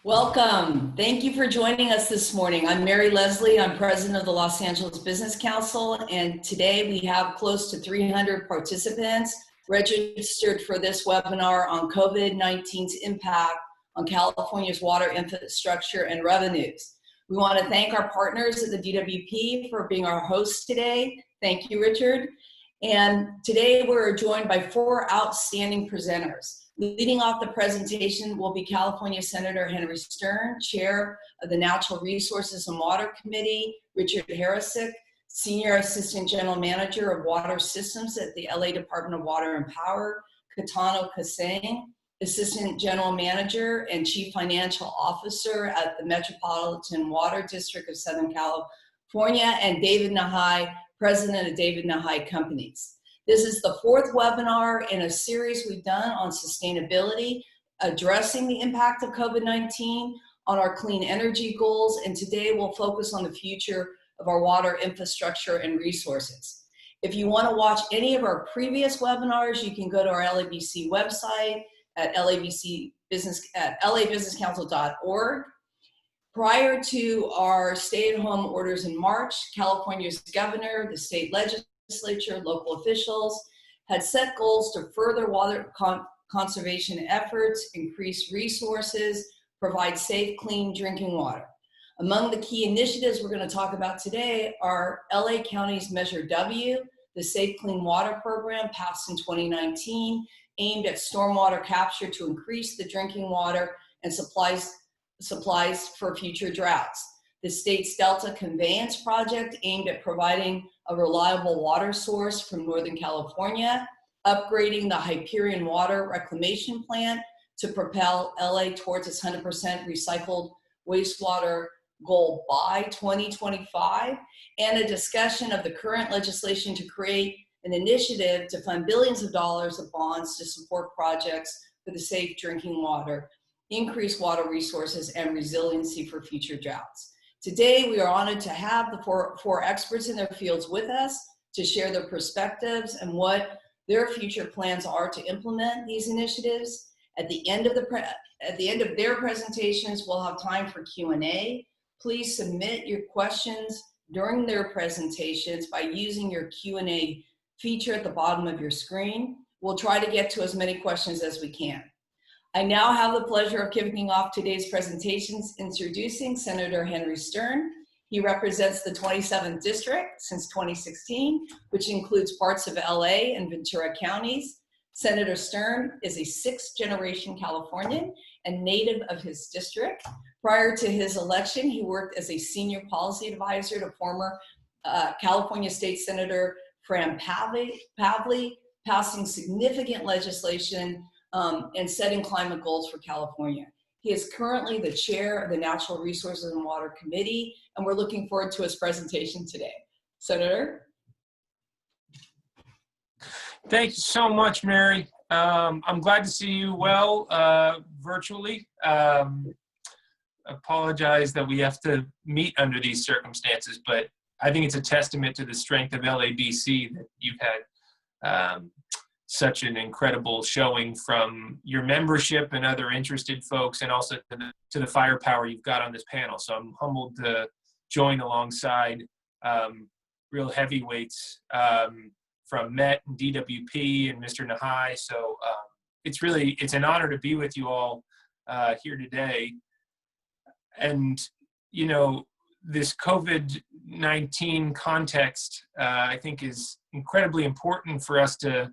Welcome. Thank you for joining us this morning. I'm Mary Leslie. I'm president of the Los Angeles Business Council, and today we have close to 300 participants registered for this webinar on COVID-19's impact on California's water infrastructure and revenues. We want to thank our partners at the DWP for being our hosts today. Thank you, Richard. And today we're joined by 4 outstanding presenters. Leading off the presentation will be California Senator Henry Stern, Chair of the Natural Resources and Water Committee, Richard Harasick, Senior Assistant General Manager of Water Systems at the LA Department of Water and Power, Katano Kasaine, Assistant General Manager and Chief Financial Officer at the Metropolitan Water District of Southern California, and David Nahai, President of David Nahai Companies. This is the 4th webinar in a series we've done on sustainability, addressing the impact of COVID-19 on our clean energy goals, and today we'll focus on the future of our water infrastructure and resources. If you want to watch any of our previous webinars, you can go to our LABC website at labusinesscouncil.org. Prior to our stay-at-home orders in March, California's governor, the state legislature, local officials had set goals to further water conservation efforts, increase resources, provide safe, clean drinking water. Among the key initiatives we're going to talk about today are LA County's Measure W, the Safe Clean Water Program passed in 2019, aimed at stormwater capture to increase the drinking water and supplies for future droughts. The state's Delta Conveyance Project, aimed at providing a reliable water source from Northern California, upgrading the Hyperion Water Reclamation Plant to propel LA towards its 100% recycled wastewater goal by 2025, and a discussion of the current legislation to create an initiative to fund billions of dollars of bonds to support projects for the safe drinking water, increase water resources, and resiliency for future droughts. Today, we are honored to have the four experts in their fields with us to share their perspectives and what their future plans are to implement these initiatives. At the end of their presentations, we'll have time for Q&A. Please submit your questions during their presentations by using your Q&A feature at the bottom of your screen. We'll try to get to as many questions as we can. I now have the pleasure of kicking off today's presentations, introducing Senator Henry Stern. He represents the 27th District since 2016, which includes parts of LA and Ventura counties. Senator Stern is a 6th-generation Californian and native of his district. Prior to his election, he worked as a senior policy advisor to former California State Senator Fran Pavley, passing significant legislation and setting climate goals for California. He is currently the chair of the Natural Resources and Water Committee, and we're looking forward to his presentation today. Senator? Thank you so much, Mary. I'm glad to see you well virtually. Apologize that we have to meet under these circumstances, but I think it's a testament to the strength of LABC that you've had such an incredible showing from your membership and other interested folks, and also to the firepower you've got on this panel. So I'm humbled to join alongside real heavyweights from Met and DWP and Mr. Nahai. So it's an honor to be with you all here today. And, you know, this COVID-19 context, I think, is incredibly important for us to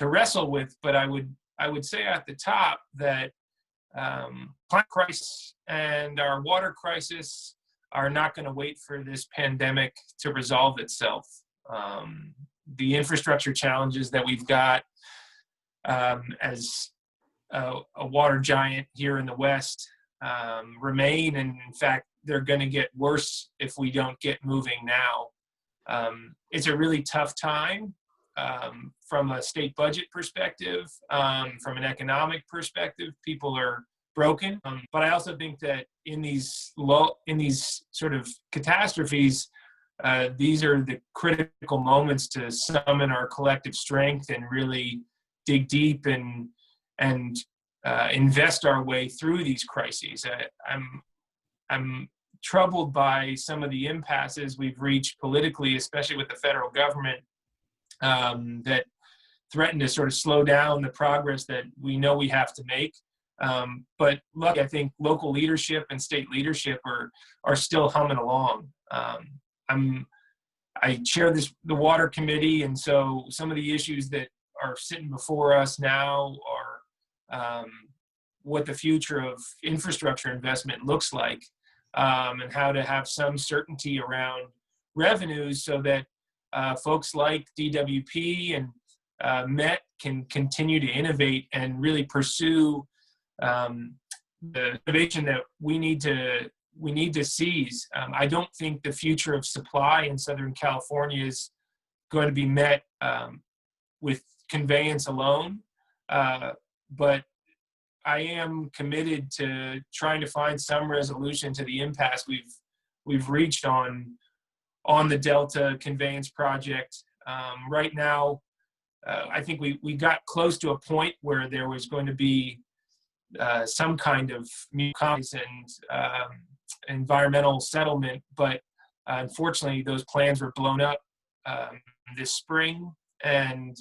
wrestle with, but I would say at the top that climate crisis and our water crisis are not going to wait for this pandemic to resolve itself. The infrastructure challenges that we've got as a water giant here in the West remain, and in fact, they're going to get worse if we don't get moving now. It's a really tough time. From a state budget perspective, from an economic perspective, people are broken. But I also think that in these sort of catastrophes, these are the critical moments to summon our collective strength and really dig deep and invest our way through these crises. I'm troubled by some of the impasses we've reached politically, especially with the federal government, that threaten to sort of slow down the progress that we know we have to make. But luckily, I think local leadership and state leadership are still humming along. I chair the water committee, and so some of the issues that are sitting before us now are what the future of infrastructure investment looks like, and how to have some certainty around revenues so that folks like DWP and Met can continue to innovate and really pursue the innovation that we need to seize. I don't think the future of supply in Southern California is going to be met with conveyance alone, but I am committed to trying to find some resolution to the impasse we've reached on the Delta conveyance project. Right now, I think we got close to a point where there was going to be some kind of compromise and environmental settlement, but unfortunately those plans were blown up this spring, and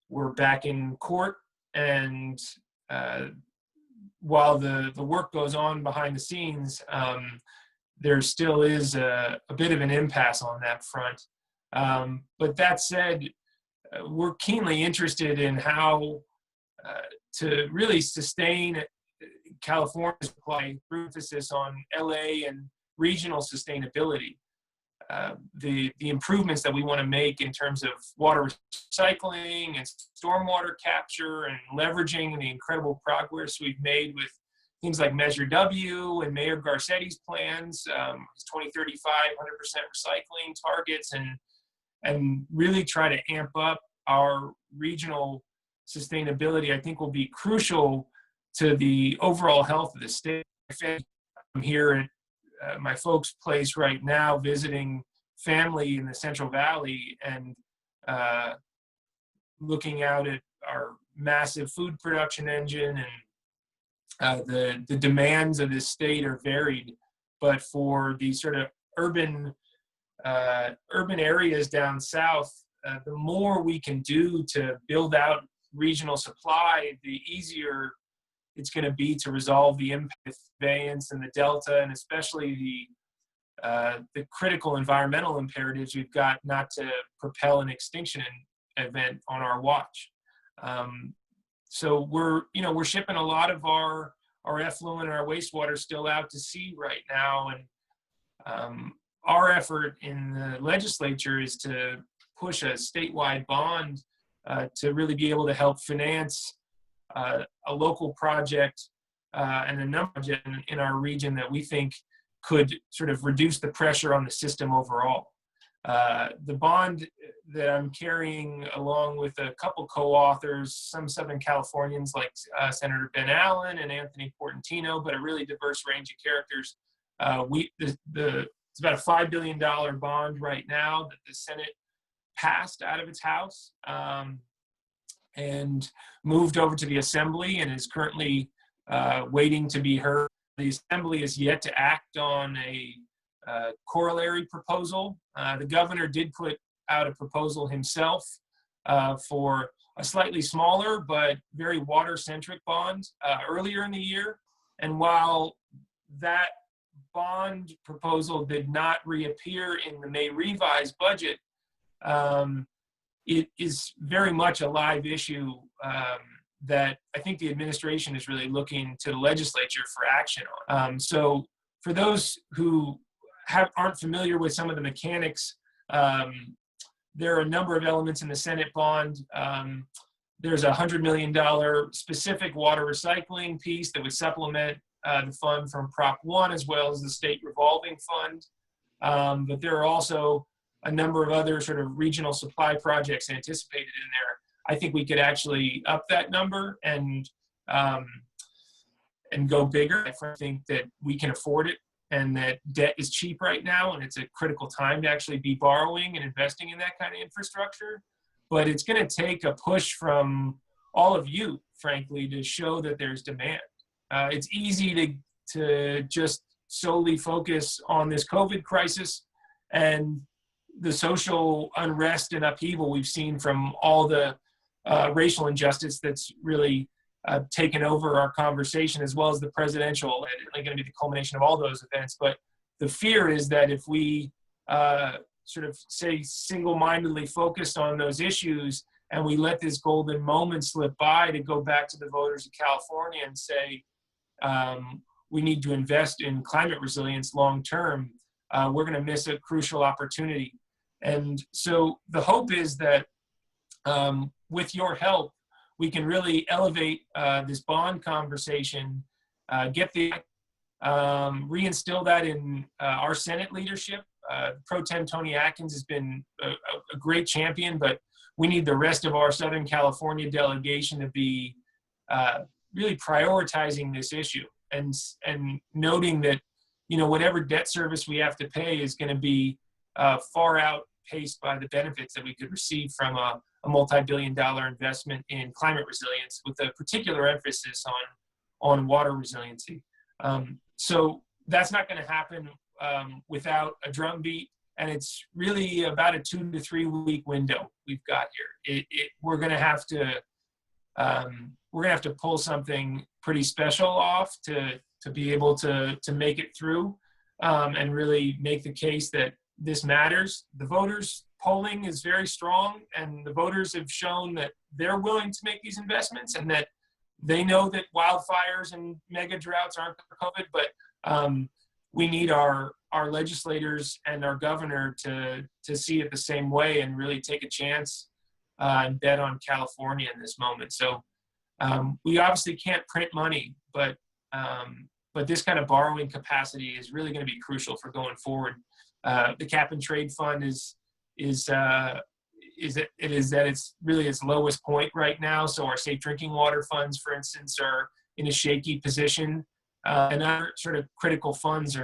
we're back in court. And while the work goes on behind the scenes, there still is a bit of an impasse on that front. But that said, we're keenly interested in how to really sustain California's supply through emphasis on LA and regional sustainability. The improvements that we want to make in terms of water recycling and stormwater capture and leveraging the incredible progress we've made with things like Measure W and Mayor Garcetti's plans, 2035 100% recycling targets, and really try to amp up our regional sustainability, I think will be crucial to the overall health of the state. I'm here at my folks' place right now visiting family in the Central Valley and looking out at our massive food production engine, and the demands of this state are varied. But for these sort of urban areas down south, the more we can do to build out regional supply, the easier it's going to be to resolve the impact of conveyance and the Delta, and especially the critical environmental imperatives we've got not to propel an extinction event on our watch. So we're shipping a lot of our effluent and our wastewater still out to sea right now, and our effort in the legislature is to push a statewide bond to really be able to help finance a local project and a number of projects in our region that we think could sort of reduce the pressure on the system overall. The bond that I'm carrying, along with a couple co-authors, some Southern Californians like Senator Ben Allen and Anthony Portantino, but a really diverse range of characters. It's about a $5 billion bond right now that the Senate passed out of its House and moved over to the Assembly and is currently waiting to be heard. The Assembly is yet to act on a corollary proposal. The governor did put out a proposal himself for a slightly smaller but very water-centric bond earlier in the year. And while that bond proposal did not reappear in the May revised budget, it is very much a live issue that I think the administration is really looking to the legislature for action on. So for those who aren't familiar with some of the mechanics, there are a number of elements in the Senate bond. There's a $100 million specific water recycling piece that would supplement the fund from Prop 1, as well as the state revolving fund. But there are also a number of other sort of regional supply projects anticipated in there. I think we could actually up that number and go bigger. I think that we can afford it, and that debt is cheap right now, and it's a critical time to actually be borrowing and investing in that kind of infrastructure. But it's going to take a push from all of you frankly, to show that there's demand. It's easy to just solely focus on this COVID crisis and the social unrest and upheaval we've seen from all the racial injustice that's really taken over our conversation, as well as the presidential, and it's going to be the culmination of all those events. But the fear is that if we sort of say single-mindedly focused on those issues and we let this golden moment slip by to go back to the voters of California and say we need to invest in climate resilience long-term, we're going to miss a crucial opportunity. And so the hope is that with your help, we can really elevate this bond conversation, reinstill that in our Senate leadership. Pro Tem Tony Atkins has been a great champion, but we need the rest of our Southern California delegation to be really prioritizing this issue and noting that, you know, whatever debt service we have to pay is going to be far outpaced by the benefits that we could receive from a multi-billion-dollar investment in climate resilience, with a particular emphasis on water resiliency. So that's not going to happen without a drumbeat, and it's really about a 2 to 3 week window we've got here. We're going to have to pull something pretty special off to be able to make it through, and really make the case that this matters. The voters' polling is very strong, and the voters have shown that they're willing to make these investments, and that they know that wildfires and mega droughts aren't COVID, but we need our legislators and our governor to see it the same way and really take a chance and bet on California in this moment. So we obviously can't print money, but this kind of borrowing capacity is really going to be crucial for going forward. The cap and trade fund is at its really its lowest point right now. So our safe drinking water funds, for instance, are in a shaky position, and other sort of critical funds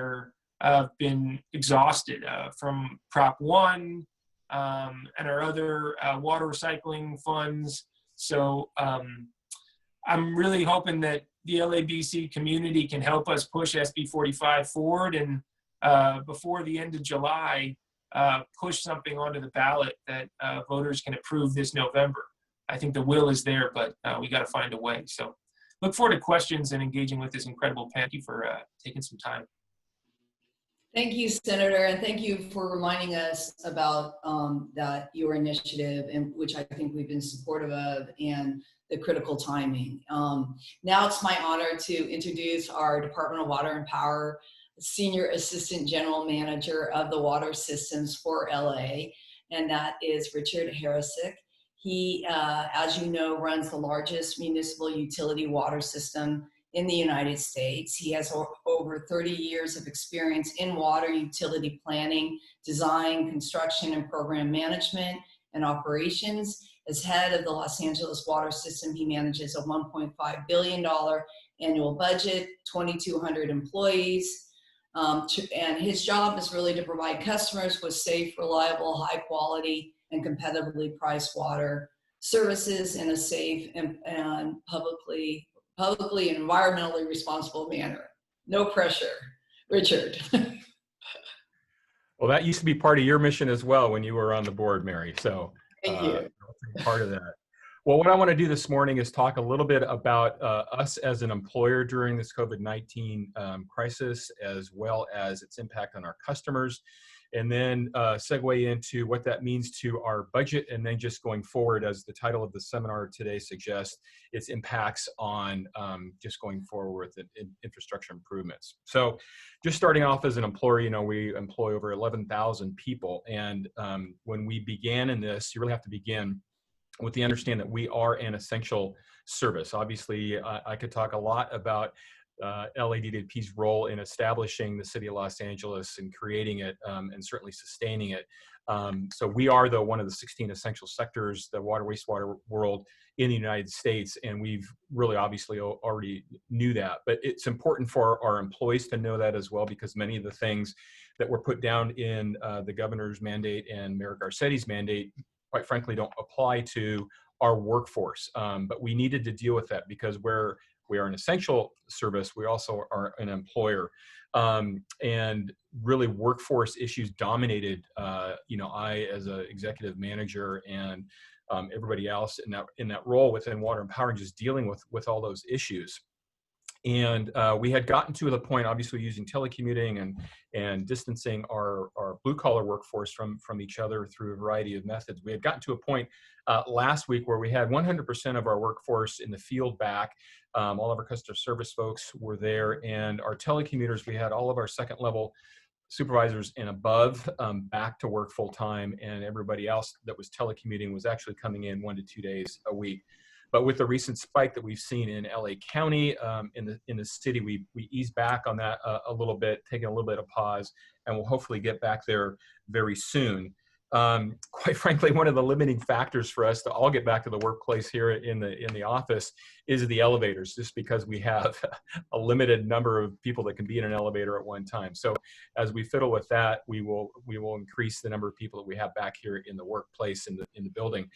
have been exhausted from Prop 1 and our other water recycling funds. So I'm really hoping that the LADWP community can help us push SB 45 forward, and before the end of July, push something onto the ballot that voters can approve this November. I think the will is there, but we got to find a way. So look forward to questions and engaging with this incredible panel. Thank you for taking some time. Thank you, Senator, and thank you for reminding us about your initiative, and which I think we've been supportive of, and the critical timing. Now it's my honor to introduce our Department of Water and Power Senior Assistant General Manager of the Water Systems for LA, and that is Richard Harasick. He, as you know, runs the largest municipal utility water system in the United States. He has over 30 years of experience in water utility planning, design, construction, and program management and operations. As head of the Los Angeles water system, he manages a $1.5 billion annual budget, 2,200 employees, and his job is really to provide customers with safe, reliable, high quality, and competitively priced water services in a safe and publicly and environmentally responsible manner. No pressure. Richard. Well, that used to be part of your mission as well when you were on the board, Mary. So Thank you. Part of that. Well, what I want to do this morning is talk a little bit about us as an employer during this COVID-19 crisis, as well as its impact on our customers, and then segue into what that means to our budget, and then just going forward, as the title of the seminar today suggests, its impacts on just going forward with infrastructure improvements. So just starting off as an employer, you know, we employ over 11,000 people, and when we began in this, you really have to begin with the understanding that we are an essential service. Obviously, I could talk a lot about LADWP's role in establishing the city of Los Angeles and creating it, and certainly sustaining it. So we are, though, one of the 16 essential sectors, the water, wastewater world in the United States, and we've really obviously already knew that. But it's important for our employees to know that as well, because many of the things that were put down in the governor's mandate and Mayor Garcetti's mandate, quite frankly, don't apply to our workforce. But we needed to deal with that because we are an essential service, we also are an employer. And really workforce issues dominated, I as an executive manager and everybody else in that role within Water and Power, and just dealing with all those issues. And we had gotten to the point, obviously using telecommuting and distancing our blue collar workforce from each other through a variety of methods. We had gotten to a point last week where we had 100% of our workforce in the field back. All of our customer service folks were there, and our telecommuters, we had all of our second level supervisors and above back to work full time, and everybody else that was telecommuting was actually coming in 1 to 2 days a week. But with the recent spike that we've seen in LA County, in the city, we eased back on that a little bit, taking a little bit of pause, and we'll hopefully get back there very soon. Quite frankly, one of the limiting factors for us to all get back to the workplace here in the office is the elevators, just because we have a limited number of people that can be in an elevator at one time. So as we fiddle with that, we will increase the number of people that we have back here in the workplace, in the building.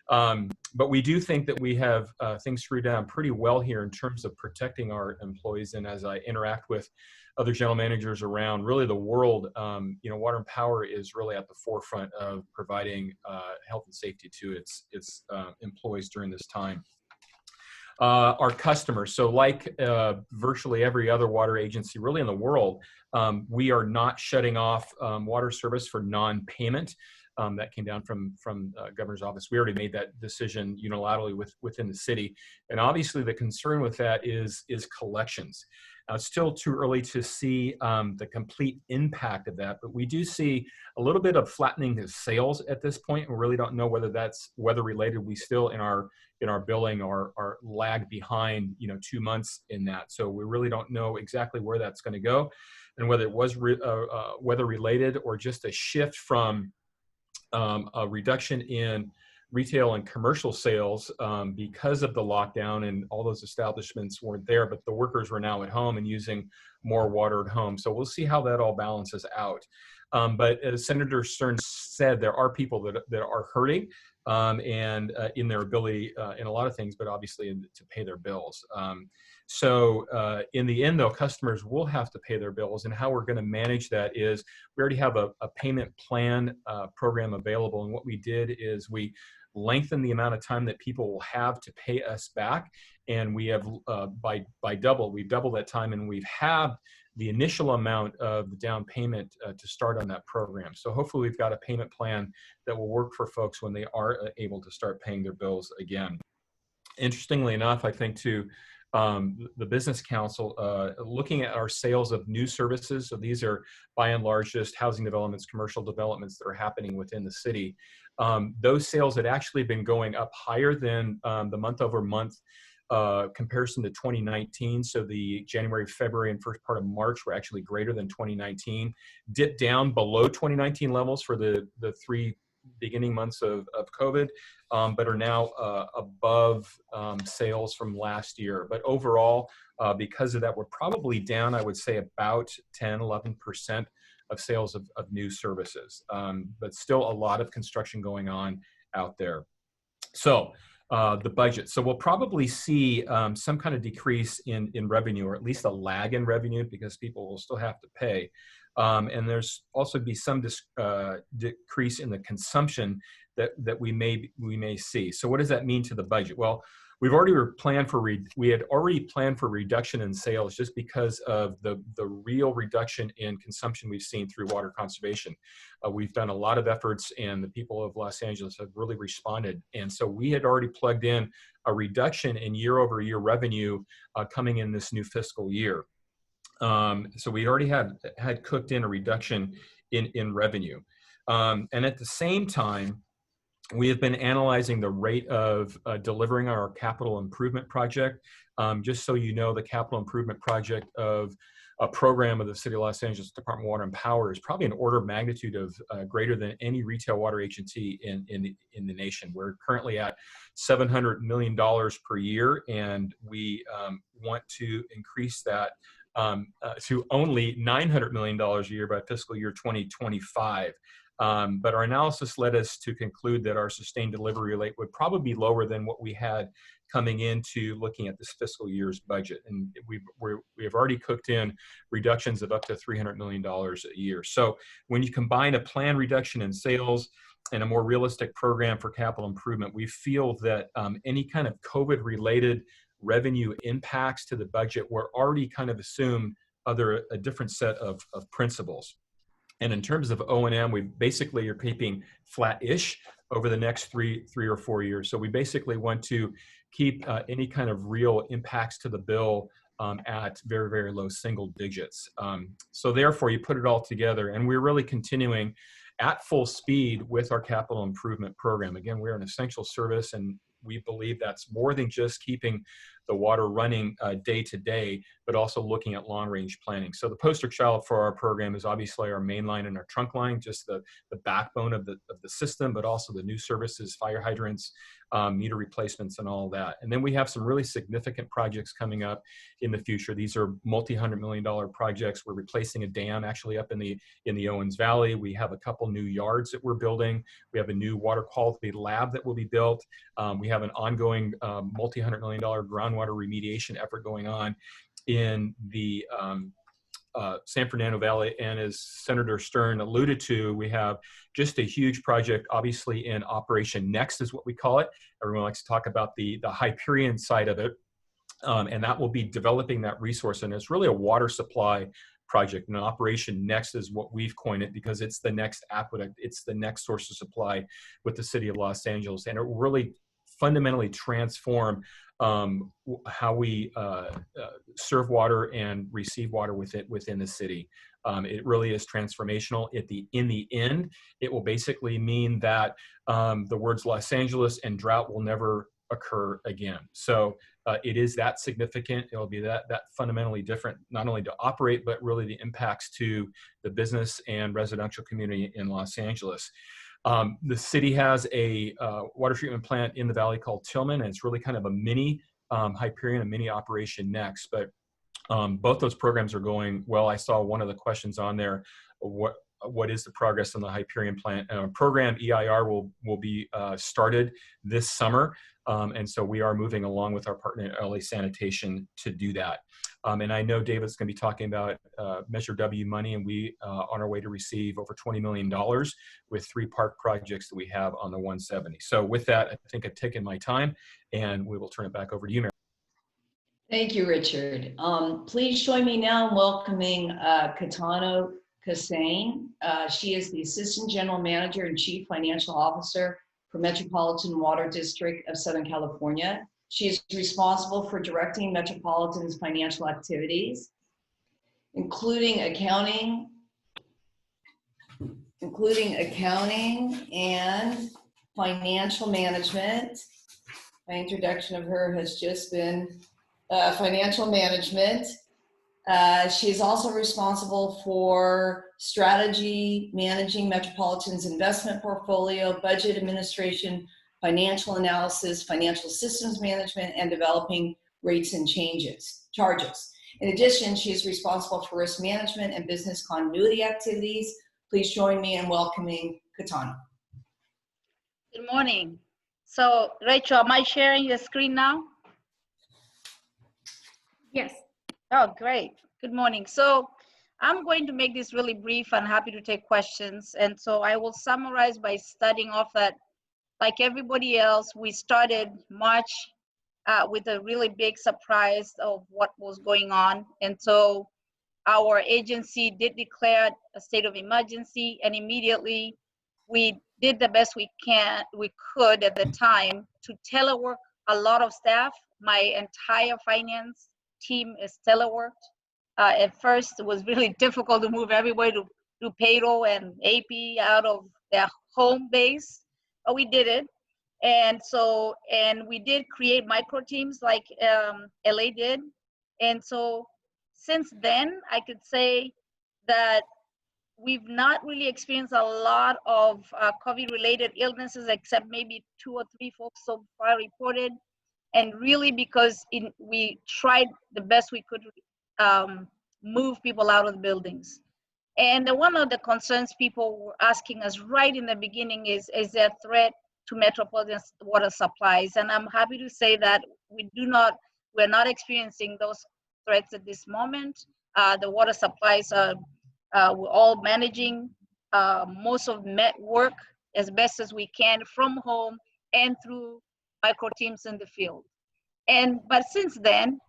But we do think that we have things screwed down pretty well here in terms of protecting our employees. And as I interact with other general managers around really the world, Water and Power is really at the forefront of providing health and safety to its employees during this time. Our customers, so like virtually every other water agency really in the world, we are not shutting off water service for non-payment. That came down from governor's office. We already made that decision unilaterally within the city. And obviously the concern with that is collections. Now, it's still too early to see the complete impact of that, but we do see a little bit of flattening of sales at this point. We really don't know whether that's weather related. We still in our billing are lag behind 2 months in that. So we really don't know exactly where that's going to go, and whether it was weather related or just a shift from a reduction in retail and commercial sales because of the lockdown, and all those establishments weren't there, but the workers were now at home and using more water at home. So we'll see how that all balances out. But as Senator Stern said, there are people that are hurting and in their ability in a lot of things, but obviously to pay their bills. So in the end, though, customers will have to pay their bills, and how we're going to manage that is we already have a payment plan program available. And what we did is we lengthen the amount of time that people will have to pay us back, and we have we've doubled that time, and we've halved the initial amount of the down payment to start on that program. So hopefully we've got a payment plan that will work for folks when they are able to start paying their bills again. Interestingly enough, I think the Business Council, looking at our sales of new services, so these are by and large just housing developments, commercial developments that are happening within the city. Those sales had actually been going up higher than the month over month comparison to 2019. So the January, February, and first part of March were actually greater than 2019, dipped down below 2019 levels for the 3 beginning months of COVID, but are now above sales from last year. But overall, because of that, we're probably down, I would say, about 10, 11% of sales of new services, but still a lot of construction going on out there. So the budget. So we'll probably see some kind of decrease in revenue, or at least a lag in revenue, because people will still have to pay. And there's also be some decrease in the consumption that we may see. So what does that mean to the budget? Well, we had already planned for reduction in sales just because of the real reduction in consumption we've seen through water conservation. We've done a lot of efforts, and the people of Los Angeles have really responded. And so we had already plugged in a reduction in year-over-year revenue coming in this new fiscal year. So we already had cooked in a reduction in revenue. And at the same time, we have been analyzing the rate of delivering our capital improvement project. Just so you know, the capital improvement project of a program of the City of Los Angeles Department of Water and Power is probably an order of magnitude of greater than any retail water agency in the nation. We're currently at $700 million per year, and we want to increase that to only $900 million a year by fiscal year 2025. But our analysis led us to conclude that our sustained delivery rate would probably be lower than what we had coming into looking at this fiscal year's budget. And we have already cooked in reductions of up to $300 million a year. So when you combine a planned reduction in sales and a more realistic program for capital improvement, we feel that any kind of COVID-related revenue impacts to the budget were already kind of assumed under a different set of principles. And in terms of O&M, we basically are keeping flat-ish over the next three or 4 years. So we basically want to keep any kind of real impacts to the bill at very, very low single digits. So therefore, you put it all together, and we're really continuing at full speed with our capital improvement program. Again, we're an essential service, and we believe that's more than just keeping the water running day to day, but also looking at long range planning. So the poster child for our program is obviously our main line and our trunk line, just the backbone of the system, but also the new services, fire hydrants, meter replacements, and all of that. And then we have some really significant projects coming up in the future. These are multi-$100-million projects. We're replacing a dam actually up in the Owens Valley. We have a couple new yards that we're building. We have a new water quality lab that will be built. We have an ongoing multi-$100-million groundwater remediation effort going on in the San Fernando Valley. And as Senator Stern alluded to, we have just a huge project, obviously in Operation Next is what we call it. Everyone likes to talk about the Hyperion side of it. And that will be developing that resource. And it's really a water supply project. And Operation Next is what we've coined it because it's the next aqueduct. It's the next source of supply with the city of Los Angeles. And it will really fundamentally transform how we serve water and receive water within the city. It really is transformational. In the end, it will basically mean that the words Los Angeles and drought will never occur again. So it is that significant. It will be that fundamentally different, not only to operate, but really the impacts to the business and residential community in Los Angeles. The city has a water treatment plant in the valley called Tillman, and it's really kind of a mini Hyperion, a mini Operation Next. But both those programs are going well. I saw one of the questions on there, what is the progress on the Hyperion plant? Program EIR will be started this summer. And so we are moving along with our partner LA Sanitation to do that. And I know David's going to be talking about Measure W money, and we are on our way to receive over $20 million with 3 park projects that we have on the 170. So with that, I think I've taken my time, and we will turn it back over to you, Mary. Thank you, Richard. Please join me now in welcoming Katano Kasaine. She is the Assistant General Manager and Chief Financial Officer for Metropolitan Water District of Southern California. She is responsible for directing Metropolitan's financial activities, including accounting and financial management. My introduction of her has just been financial management. She is also responsible for strategy, managing Metropolitan's investment portfolio, budget administration, financial analysis, financial systems management, and developing rates and charges. In addition, she is responsible for risk management and business continuity activities. Please join me in welcoming Katano. Good morning. So, Rachel, am I sharing your screen now? Yes. Oh, great. Good morning. So I'm going to make this really brief and happy to take questions. And so I will summarize by starting off that, like everybody else, we started March with a really big surprise of what was going on. And so our agency did declare a state of emergency, and immediately we did the best we could at the time to telework a lot of staff. My entire finance team is teleworked. At first, it was really difficult to move everybody to do payroll and AP out of their home base, but we did it. And so, we did create micro teams like LA did. And so since then, I could say that we've not really experienced a lot of COVID-related illnesses, except maybe 2 or 3 folks so far reported. And really because we tried the best we could move people out of the buildings. And one of the concerns people were asking us right in the beginning is there a threat to Metropolitan's water supplies? And I'm happy to say that we're not experiencing those threats at this moment. The water supplies are, we're all managing most of Met work as best as we can from home and through micro teams in the field. But since then,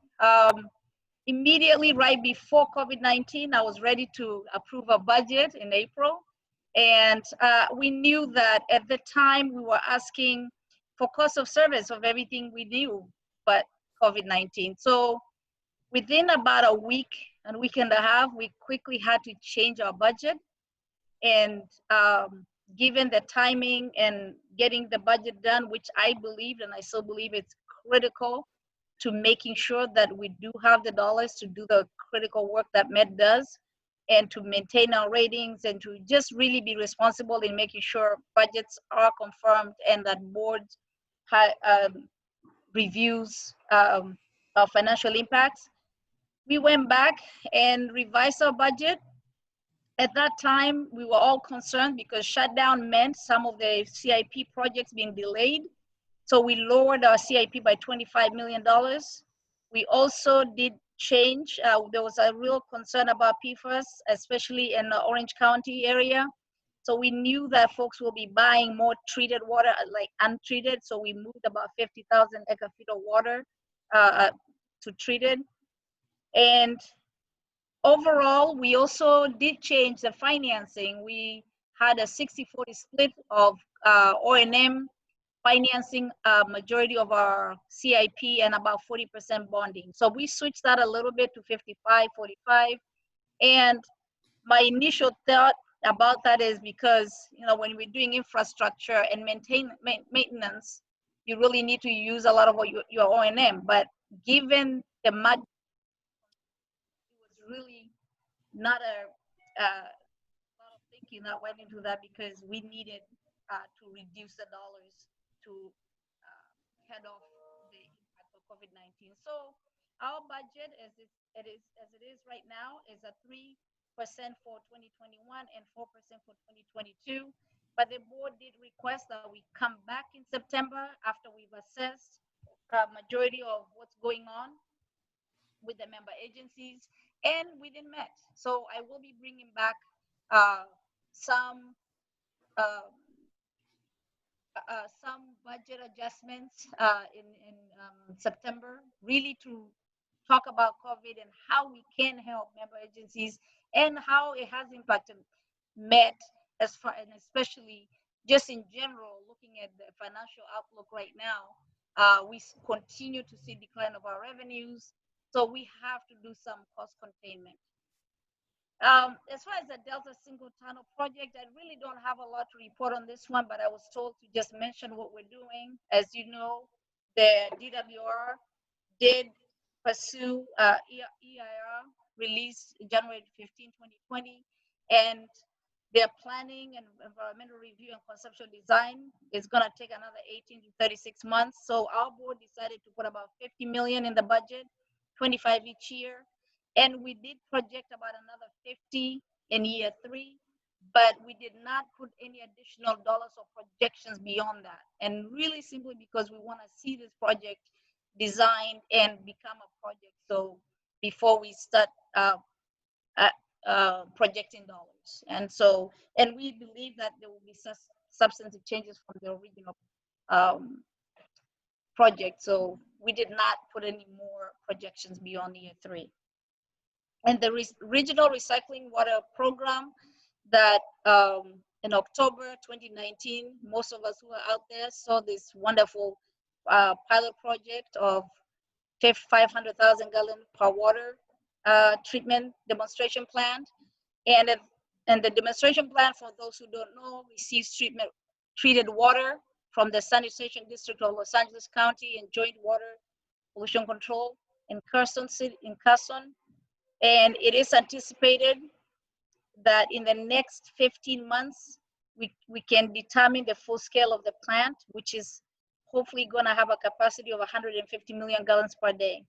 immediately right before COVID-19, I was ready to approve a budget in April. And we knew that at the time we were asking for cost of service of everything we knew, but COVID-19. So within about a week and a half, we quickly had to change our budget. And given the timing and getting the budget done, which I believed and I still believe it's critical to making sure that we do have the dollars to do the critical work that Met does and to maintain our ratings and to just really be responsible in making sure budgets are confirmed and that boards reviews our financial impacts. We went back and revised our budget. At that time, we were all concerned because shutdown meant some of the CIP projects being delayed. So we lowered our CIP by $25 million. We also did change. There was a real concern about PFAS, especially in the Orange County area. So we knew that folks will be buying more treated water, like untreated. So we moved about 50,000 acre-feet of water to treated. And overall, we also did change the financing. We had a 60-40 split of O&M financing a majority of our CIP and about 40% bonding. So we switched that a little bit to 55-45. And my initial thought about that is because, you know, when we're doing infrastructure and maintenance, you really need to use a lot of your O&M. But given the mud, it was really not a lot of thinking that went into that because we needed to reduce the dollars to head off the impact of COVID-19. So our budget, as it is right now, is a 3% for 2021 and 4% for 2022. But the board did request that we come back in September after we've assessed majority of what's going on with the member agencies, and we didn't met. So I will be bringing back some budget adjustments in September, really to talk about COVID and how we can help member agencies and how it has impacted Met as far, and especially just in general, looking at the financial outlook right now, we continue to see decline of our revenues. So we have to do some cost containment. As far as the Delta Single Tunnel project, I really don't have a lot to report on this one, but I was told to just mention what we're doing. As you know, the DWR did pursue EIR release January 15, 2020, and their planning and environmental review and conceptual design is going to take another 18 to 36 months. So our board decided to put about 50 million in the budget, 25 each year. And we did project about another 50 in year 3, but we did not put any additional dollars or projections beyond that. And really simply because we want to see this project designed and become a project. So before we start projecting dollars. And we believe that there will be substantive changes from the original project. So we did not put any more projections beyond year 3. And the regional recycling water program that in October 2019, most of us who are out there saw this wonderful pilot project of 500,000 gallon per water treatment demonstration plant. And the demonstration plant, for those who don't know, receives treated water from the sanitation district of Los Angeles County and Joint Water Pollution Control in Carson City, in Carson. And it is anticipated that in the next 15 months, we can determine the full scale of the plant, which is hopefully going to have a capacity of 150 million gallons per day.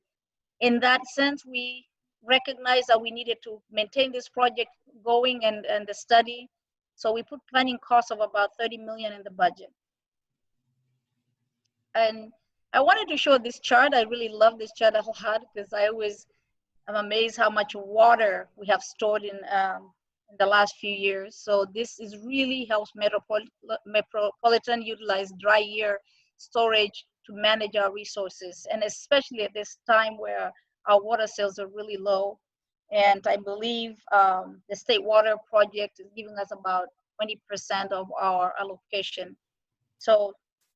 In that sense, we recognized that we needed to maintain this project going and the study. So we put planning costs of about 30 million in the budget. And I wanted to show this chart. I really love this chart a lot because I'm amazed how much water we have stored in the last few years. So this is really helps Metropolitan utilize dry year storage to manage our resources, and especially at this time where our water sales are really low. And I believe the state water project is giving us about 20% of our allocation. So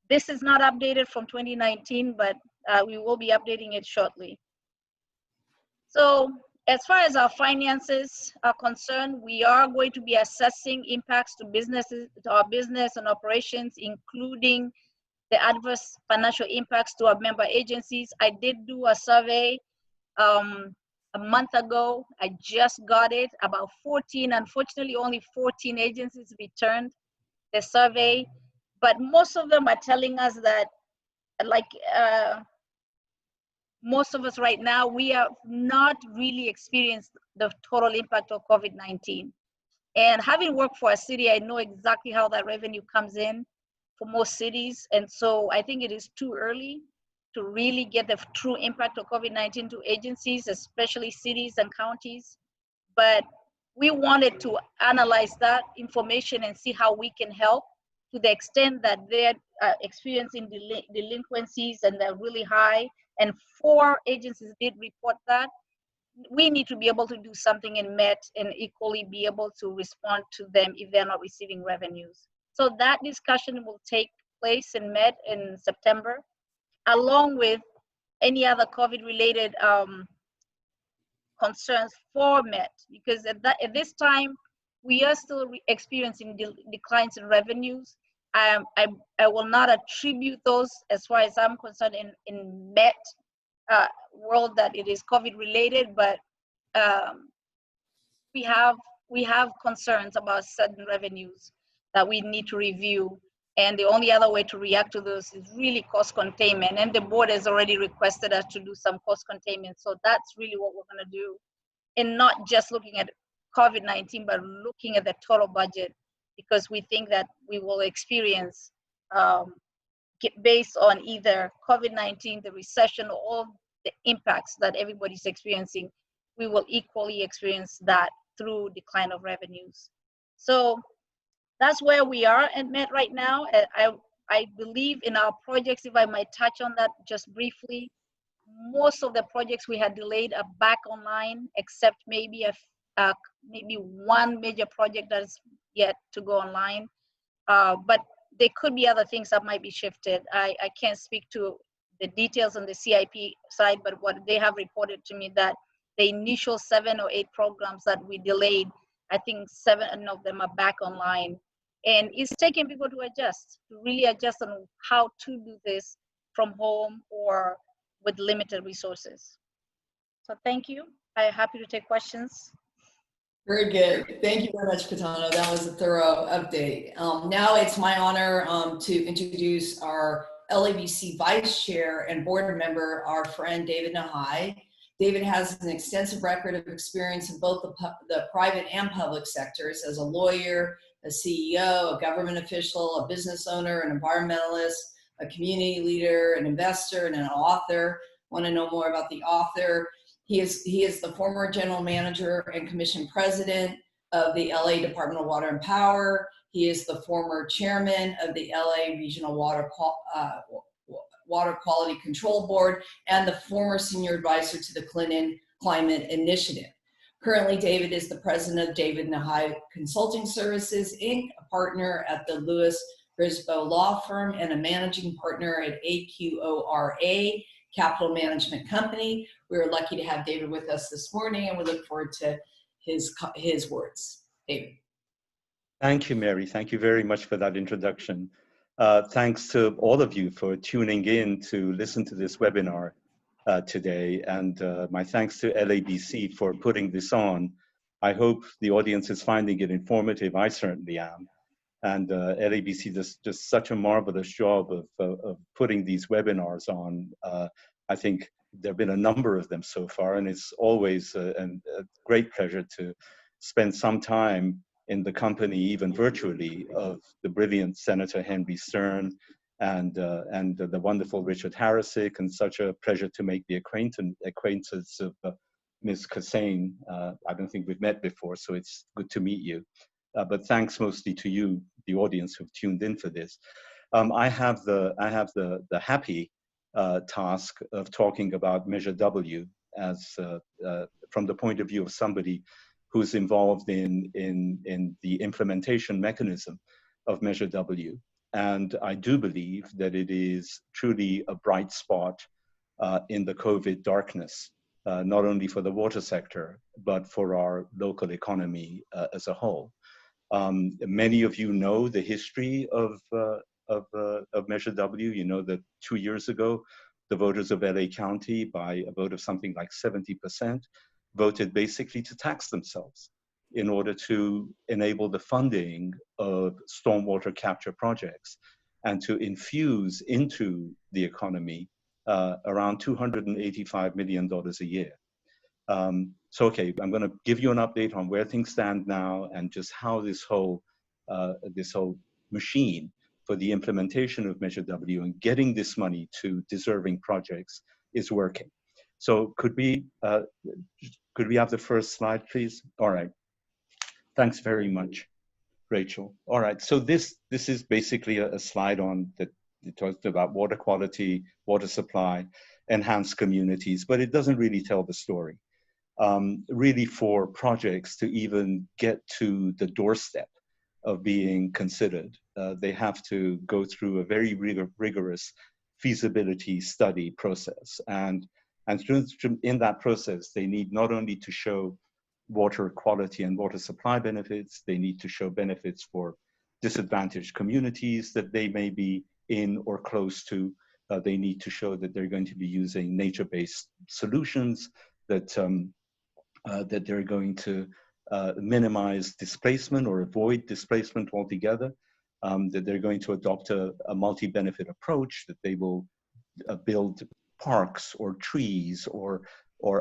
this is not updated from 2019, but we will be updating it shortly. So as far as our finances are concerned, we are going to be assessing impacts to businesses, to our business and operations, including the adverse financial impacts to our member agencies. I did do a survey a month ago. I just got it, about 14, unfortunately only 14 agencies returned the survey, but most of them are telling us that most of us right now, we have not really experienced the total impact of COVID-19. And having worked for a city, I know exactly how that revenue comes in for most cities. And so I think it is too early to really get the true impact of COVID-19 to agencies, especially cities and counties. But we wanted to analyze that information and see how we can help to the extent that they're experiencing delinquencies and they're really high. And 4 agencies did report that. We need to be able to do something in MET and equally be able to respond to them if they're not receiving revenues. So that discussion will take place in MET in September, along with any other COVID-related concerns for MET, because at this time, we are still experiencing declines in revenues. I will not attribute those, as far as I'm concerned, in MET world that it is COVID related, but we have concerns about certain revenues that we need to review. And the only other way to react to those is really cost containment. And the board has already requested us to do some cost containment. So that's really what we're going to do. And not just looking at COVID-19, but looking at the total budget, because we think that we will experience, based on either COVID-19, the recession, or all the impacts that everybody's experiencing, we will equally experience that through decline of revenues. So that's where we are at MET right now. I believe in our projects, if I might touch on that just briefly, most of the projects we had delayed are back online, except maybe maybe one major project that is yet to go online. But there could be other things that might be shifted. I can't speak to the details on the CIP side, but what they have reported to me that the initial 7 or 8 programs that we delayed, I think 7 of them are back online. And it's taking people to really adjust on how to do this from home or with limited resources. So thank you. I'm happy to take questions. Very good. Thank you very much, Katano. That was a thorough update. Now it's my honor to introduce our LADWP Vice Chair and Board Member, our friend David Nahai. David has an extensive record of experience in both the private and public sectors as a lawyer, a CEO, a government official, a business owner, an environmentalist, a community leader, an investor, and an author. Want to know more about the author? He is the former general manager and commission president of the LA Department of Water and Power. He is the former chairman of the LA Regional Water Quality Control Board and the former senior advisor to the Climate Initiative. Currently, David is the president of David Nahai Consulting Services, Inc., a partner at the Lewis Brisboe Law Firm and a managing partner at AQORA Capital Management Company. We are lucky to have David with us this morning, and we look forward to his words. David. Thank you, Mary. Thank you very much for that introduction. Thanks to all of you for tuning in to listen to this webinar today, and my thanks to LADWP for putting this on. I hope the audience is finding it informative. I certainly am. And LADWP does just such a marvelous job of putting these webinars on. I think there have been a number of them so far, and it's always a great pleasure to spend some time in the company, even virtually, of the brilliant Senator Henry Stern and the wonderful Richard Harasick, and such a pleasure to make the acquaintance of Ms. Kasaine. I don't think we've met before, so it's good to meet you. But thanks mostly to you, the audience who've tuned in for this. I have the happy task of talking about Measure W as from the point of view of somebody who's involved in the implementation mechanism of Measure W. And I do believe that it is truly a bright spot in the COVID darkness, not only for the water sector, but for our local economy as a whole. Many of you know the history of Measure W. You know that 2 years ago, the voters of LA County, by a vote of something like 70%, voted basically to tax themselves in order to enable the funding of stormwater capture projects and to infuse into the economy around $285 million a year. So, okay, I'm going to give you an update on where things stand now and just how this whole machine for the implementation of Measure W and getting this money to deserving projects is working. So could we have the first slide, please? All right. Thanks very much, Rachel. All right. So this is basically a slide on that. It talks about water quality, water supply, enhanced communities, but it doesn't really tell the story. Really, for projects to even get to the doorstep of being considered, they have to go through a very rigorous feasibility study process. And in that process, they need not only to show water quality and water supply benefits, they need to show benefits for disadvantaged communities that they may be in or close to. They need to show that they're going to be using nature-based solutions, that they're going to minimize displacement or avoid displacement altogether, that they're going to adopt a multi-benefit approach, that they will build parks or trees or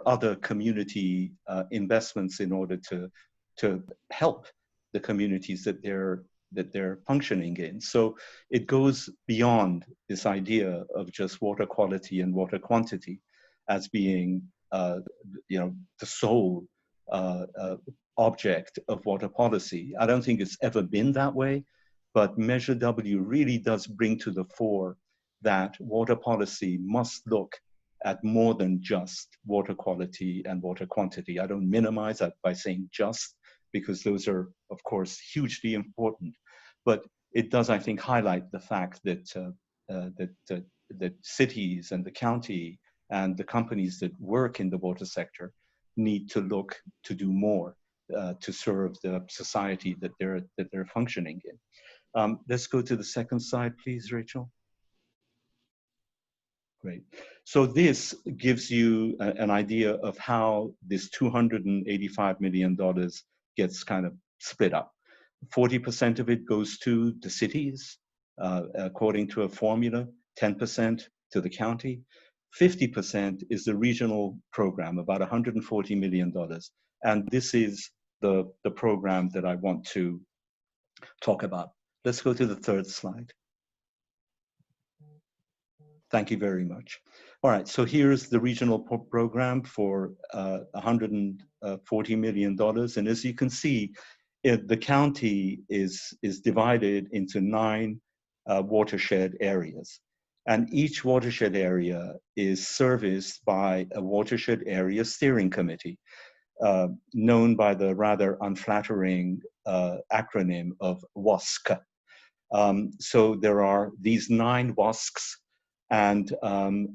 other community investments in order to help the communities that they're functioning in. So it goes beyond this idea of just water quality and water quantity as being the sole object of water policy. I don't think it's ever been that way, but Measure W really does bring to the fore that water policy must look at more than just water quality and water quantity. I don't minimize that by saying just, because those are, of course, hugely important. But it does, I think, highlight the fact that that cities and the county and the companies that work in the water sector need to look to do more to serve the society that they're functioning in. Let's go to the second slide, please, Rachel. Great. So this gives you an idea of how this $285 million gets kind of split up. 40% of it goes to the cities, according to a formula, 10% to the county. 50% is the regional program, about $140 million. And this is the program that I want to talk about. Let's go to the third slide. Thank you very much. All right, so here's the regional program for $140 million. And as you can see, the county is divided into 9 watershed areas. And each watershed area is serviced by a watershed area steering committee, known by the rather unflattering acronym of WASC. So there are these 9 WASCs, and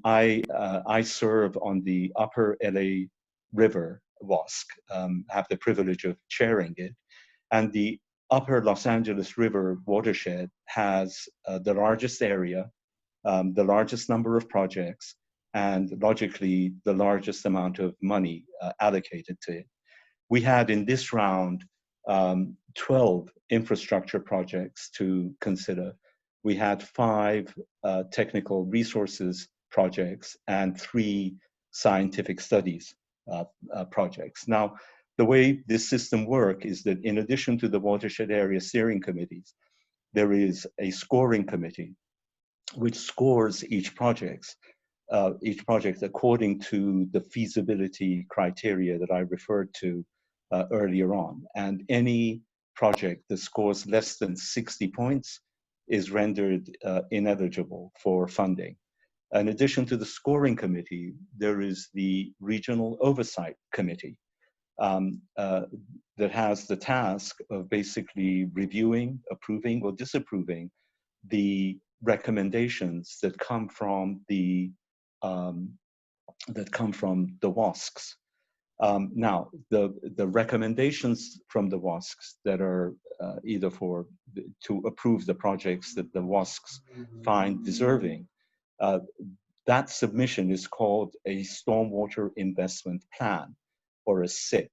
I serve on the Upper LA River WASC, have the privilege of chairing it. And the Upper Los Angeles River watershed has the largest area, the largest number of projects, and logically the largest amount of money allocated to it. We had in this round 12 infrastructure projects to consider. We had 5 technical resources projects and 3 scientific studies projects. Now, the way this system works is that in addition to the watershed area steering committees, there is a scoring committee which scores each project according to the feasibility criteria that I referred to earlier on. And any project that scores less than 60 points is rendered ineligible for funding. In addition to the scoring committee, there is the regional oversight committee that has the task of basically reviewing, approving, or disapproving the recommendations that come from the WASCs. Now, the recommendations from the WASCs that are either to approve the projects that the WASCs find deserving, that submission is called a Stormwater Investment Plan, or a SIP.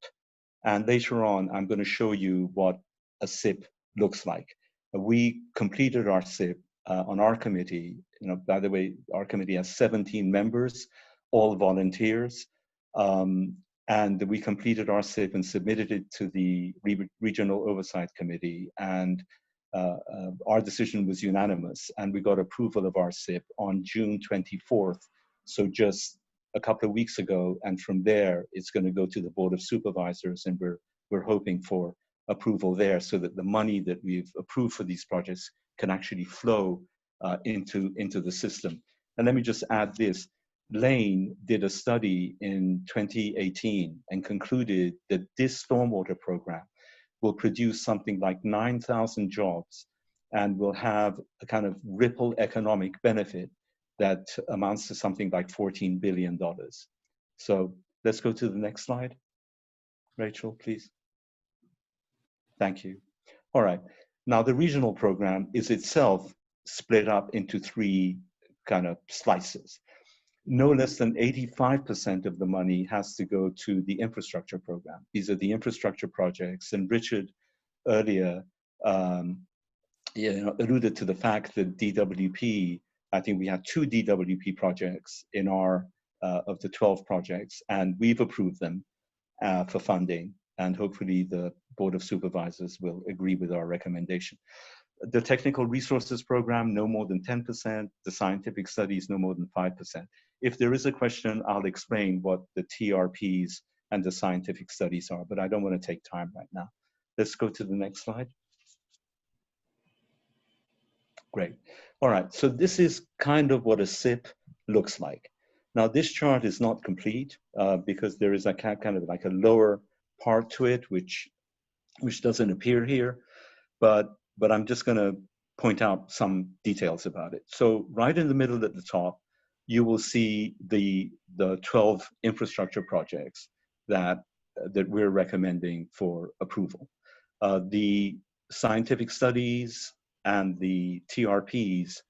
And later on, I'm going to show you what a SIP looks like. We completed our SIP on our committee. You know, by the way, our committee has 17 members, all volunteers. And we completed our SIP and submitted it to the Regional Oversight Committee. And our decision was unanimous. And we got approval of our SIP on June 24th. So just a couple of weeks ago. And from there, it's going to go to the Board of Supervisors. And we're hoping for approval there so that the money that we've approved for these projects can actually flow into the system. And let me just add this. Lane did a study in 2018 and concluded that this stormwater program will produce something like 9,000 jobs and will have a kind of ripple economic benefit that amounts to something like $14 billion. So let's go to the next slide. Rachel, please. Thank you. All right. Now, the regional program is itself split up into three kind of slices. No less than 85% of the money has to go to the infrastructure program. These are the infrastructure projects. And Richard earlier alluded to the fact that DWP, I think we had 2 DWP projects in our, of the 12 projects, and we've approved them for funding. And hopefully the Board of Supervisors will agree with our recommendation. The technical resources program, no more than 10%. The scientific studies, no more than 5%. If there is a question, I'll explain what the TRPs and the scientific studies are, but I don't want to take time right now. Let's go to the next slide. Great. All right, so this is kind of what a SIP looks like. Now, this chart is not complete because there is a kind of like a lower part to it, which doesn't appear here, but I'm just going to point out some details about it. So right in the middle at the top, you will see the 12 infrastructure projects that we're recommending for approval. The scientific studies and the TRPs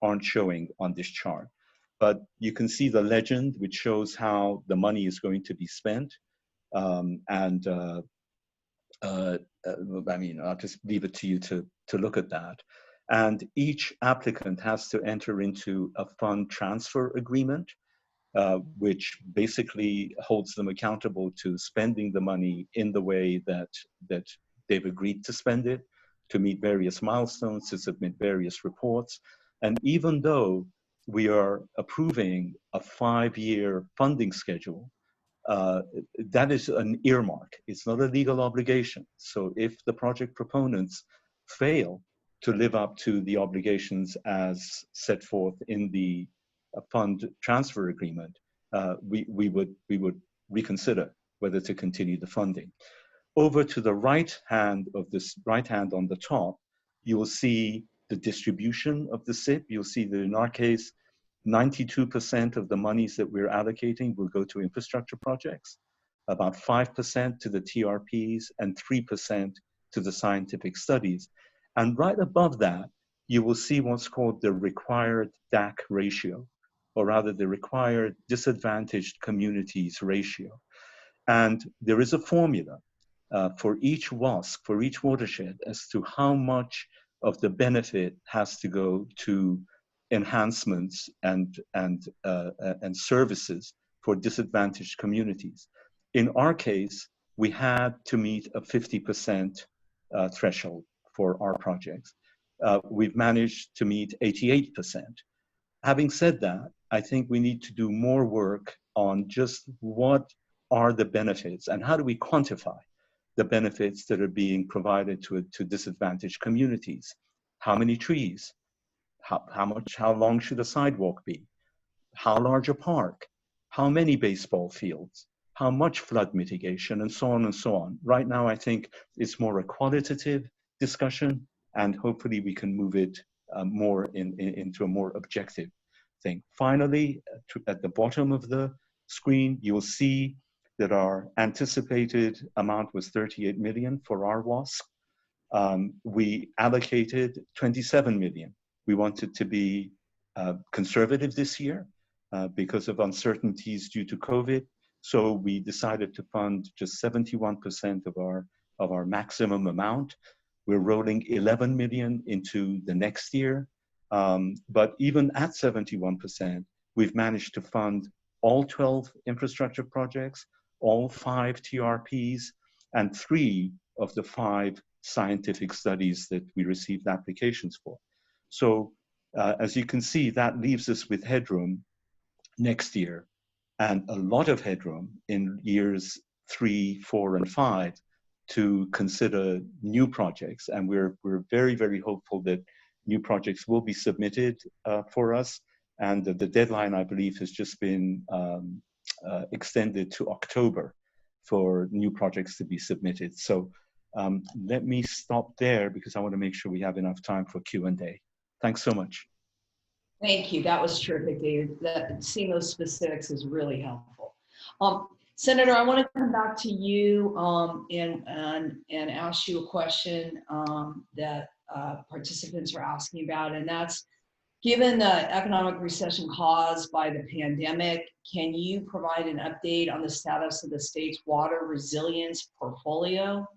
aren't showing on this chart, but you can see the legend, which shows how the money is going to be spent. I mean, I'll just leave it to you to look at that. And each applicant has to enter into a fund transfer agreement, which basically holds them accountable to spending the money in the way that they've agreed to spend it, to meet various milestones, to submit various reports. And even though we are approving a 5-year funding schedule, that is an earmark. It's not a legal obligation. So if the project proponents fail to live up to the obligations as set forth in the fund transfer agreement, we would reconsider whether to continue the funding. Over to the right hand of this, right hand on the top, you will see the distribution of the SIP. You'll see that in our case, 92% of the monies that we're allocating will go to infrastructure projects, about 5% to the TRPs, and 3% to the scientific studies. And right above that, you will see what's called the required DAC ratio, or rather the required disadvantaged communities ratio. And there is a formula for each WASC, for each watershed, as to how much of the benefit has to go to enhancements and services for disadvantaged communities. In our case, we had to meet a 50% threshold for our projects. We've managed to meet 88%. Having said that, I think we need to do more work on just what are the benefits and how do we quantify the benefits that are being provided to disadvantaged communities. How many trees? How long should a sidewalk be? How large a park? How many baseball fields? How much flood mitigation, and so on and so on. Right now, I think it's more a qualitative discussion, and hopefully we can move it more into a more objective thing. Finally, at the bottom of the screen, you'll see that our anticipated amount was 38 million for our WASC. We allocated 27 million. We wanted to be conservative this year because of uncertainties due to COVID. So we decided to fund just 71% of our maximum amount. We're rolling 11 million into the next year. But even at 71%, we've managed to fund all 12 infrastructure projects, all 5 TRPs, and 3 of the 5 scientific studies that we received applications for. So as you can see, that leaves us with headroom next year and a lot of headroom in years 3, 4, and 5 to consider new projects. And we're very, very hopeful that new projects will be submitted for us. And the deadline, I believe, has just been extended to October for new projects to be submitted. So let me stop there because I want to make sure we have enough time for Q&A. Thanks so much. Thank you. That was terrific, David. Seeing those specifics is really helpful. Senator, I want to come back to you and ask you a question that participants are asking about, and that's, given the economic recession caused by the pandemic, can you provide an update on the status of the state's water resilience portfolio?